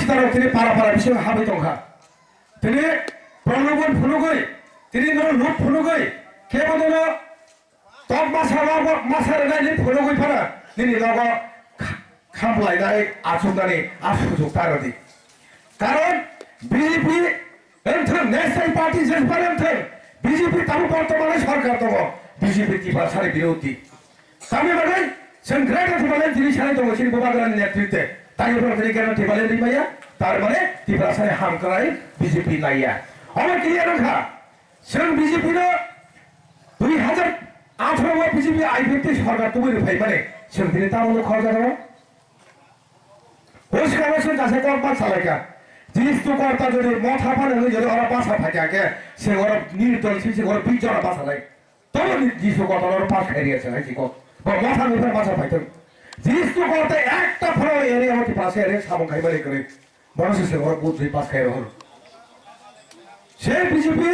সিতারাও তিনি পাড়া পাড়া বিষয় হাবি দংখা তিনি প্রলোভন ফুনুগৈ তিনি লুট ফুনুগৈ কেবল তব মাছা রেনাयनि ফুনুগৈ ফারা দিनै লগ খামलायनाय आसुनानै आसुजुग तारदि कारण बीजेपी एंथों नेशनल पार्टी जेनफार एंथों बीजेपी ताबो बर्तमाने सरकार दङ बीजेपी टिपासारि बिरोधी तामि बागै जों ग्रेटर टिपाले दिनै सानै दङ सिरि बाबाग्रानि नेतृत्वे ताइफोर दिनै ग्रेटर टिपाले दैमाया तार माने टिपासारि हामकराय बीजेपी नाया अबे क्लियर नखा जों बीजेपी नो 2018 बीजेपी आइफेक्ट सरकार तुबै फाइ माने जों दिनै तामनो खरजा दङ ওই কারণে কাছে কর্মা চালাইকা জিনিস তো কর্তা যদি মাথা পানে যদি ওরা বাসা ফাটাকে সে ওরা নির্দল সে ওরা বিজরা বাসা নাই তবে জিনিস কর্তা ওরা পাস খাই দিয়েছে নাকি কত বা মাথা নিয়ে বাসা ফাইতেন জিনিস তো কর্তা একটা ফলো এরিয়া মধ্যে পাশে এরিয়া সামন খাইবারে করে মানুষ সে ওরা বুঝি পাস খাই রহল সে বিজেপি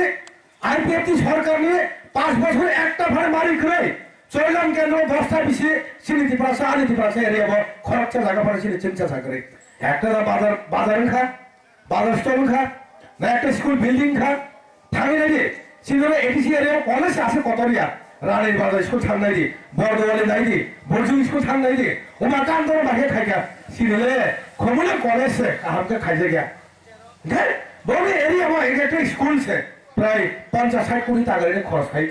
আইপিএফটি সরকার নিয়ে 5 বছর একটা ভাড়া মারি করে চৈলাম কেন 10টা বিশে সিনিতি প্রাসা আনিতি প্রাসা এরিয়া খরচা জায়গা পড়ে সিনি চিন্তা করে একটা বাজার খা বাজার স্টল খা না একটা স্কুল বিল্ডিং খা থাকি নাকি সিনিরে এডিসি এরিয়া কলেজ আছে কতরিয়া রানীর বাজার স্কুল থাকনাই দি বড়দোয়ালি নাই দি বর্জু স্কুল থাকনাই দি ওমা কাম ধরে বাহে খাইকা সিনিলে খমলে কলেজ সে हमके খাইজে গিয়া घर বড় এরিয়া একটা স্কুল সে প্রায় 50-60 কোটি টাকা খরচ খাই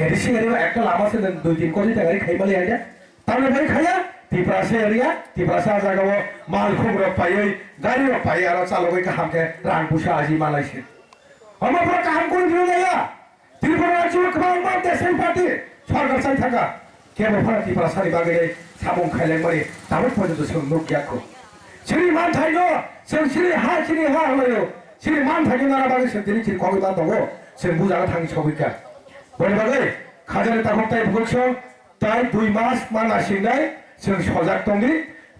এডিসি এরিয়া একটা লাভ আছে 2-3 কোটি টাকা খাইবালে আইডা তাহলে ভাই খাইয়া টিপ্রাসে এরিয়া টিপ্রাসা জায়গাও মাল খবর পাই গাড়ি পাই আর চালকই কাহামকে রাং পুষা আজি মালাইছে আমরা পুরো কাম করে দিও যাইয়া ত্রিপুরা রাজ্য কমান্ডার দেশের পার্টি সরকার চাই থাকা কেবল ফারা টিপ্রাসারি বাগে সাবং খাইলে মারি তারপর পর্যন্ত সে লোক ইয়াকো সিরি মান থাইনো সিরি হা হলো সিরি মান থাকি না বাগে সে দিনি সিরি কবি বা দগো সে বুঝানো থাকি সবিকা বলে বাগে খাজারে তখন তাই ভুগছো তাই 2 মাস মানা সিংনাই जों सजाग दंदि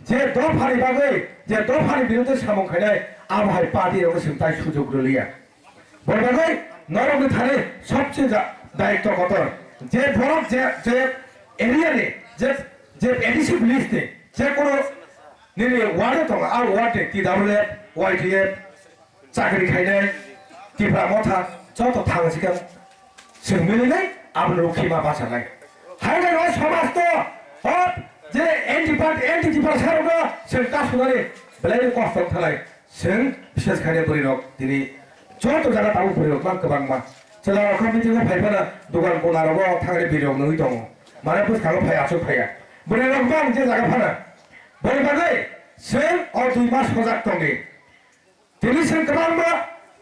जे दफानि बागै जे दफानि बिरुद्धे सामं खायनाय आबहाय पार्टीयाव जों ताय सुजुग गोलैया बरबागै नरमनि थाने सबसे दायित्व कत जे बरफ जे एरियानि जे एडिसिभ लिस्टनि जे कोनो निनि वार्डे दं आर वार्डे टिडब्लिउएफ वाइटिएफ चाकरि खायनाय टिफ्रा मथा जत थांसिगोन जों मिलायनाय आबनो खिमा बासानाय हायनाय नय समाज तो हट जे एंटी टिपासारनो जों गासुनानै बेलाय कस्त थालाय जों बिसेस खायनाय बरिरक दिनै जत जागा ताबो बरिरक मा गोबां मा जेला कमिटिखौ फाइबाना दुकान गनारावबो थांनाय बिरक नों दङ माने बुसखाङो फायासो फाया बरिरक मा जे जागा फाना बरिबागै जों अ 2 मास सजाग दंनि दिनै जों गोबां मा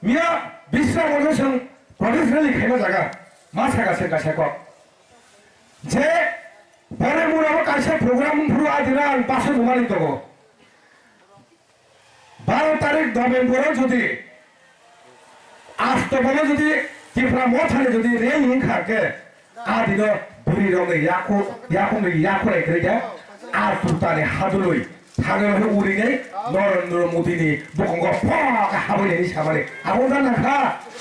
मिया बिस्रामनो जों प्रदेशनि खायना जागा मा सागासे गासाखौ जे परे मुराबो कासे प्रोग्राम फुरु आदिना पासे घुमानि दगो 12 तारिख नभेम्बर যদি আস্তবলে যদি টিফরা মথানে যদি রেল হিংখাকে আদিন বুড়ি রঙে ইয়াকো রেখে আর তুতানে হাদুলই থাগে উড়িনে নরেন্দ্র মোদিনি বকঙ্গ ফক হাবইনি সামানে আবদা নাখা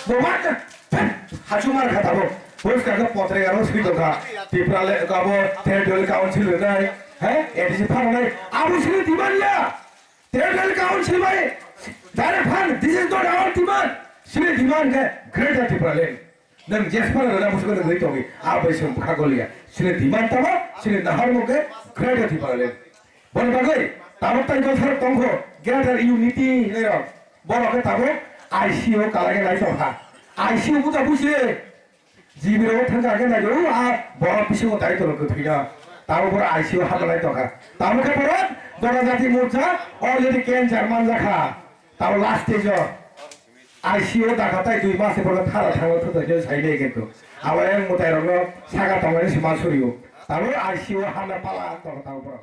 বমাকে হাজুমার খাতাবো পুরস্কার পত্রিকারও সুবিধা টিপ্রালে গাবো টেরিটরিয়াল কাউন্সিল নাই হ্যাঁ এডিসি ফান্ড নাই আবুসিনি দিবানিয়া টেরিটরিয়াল কাউন্সিল ভাই direct fund this is not our demand सिने डिमांड है ग्रेटर टिप्राले नों जेसफार ना बुसको नों गइतोगी आबै सम खागलिया सिने डिमांड ताबा सिने नाहार मगे ग्रेटर टिप्राले बनबागै ताबो ताइ गथार दंखो ग्रेटर इउनिटी नेर बरके ताबो आईसीओ कालागे नाइ दहा आईसीओ बुजा बुझे जीबिराव थांगागे नायो आ बर बिसिङाव दायित्व गथैया ताबो बर आईसीओ हाबलाय दखा ताबो के बर जनजाति मोर्चा अलरेडी कैंसर मानजाखा ताबो लास्ट स्टेज आईसीओ दाखाताय 2 मास बर थारा थांनो थदो साइडे केतो आवे मोताय रंग सागा तंगानि सिमा सुरियो ताबो आईसीओ हाना पाला दखा ताबो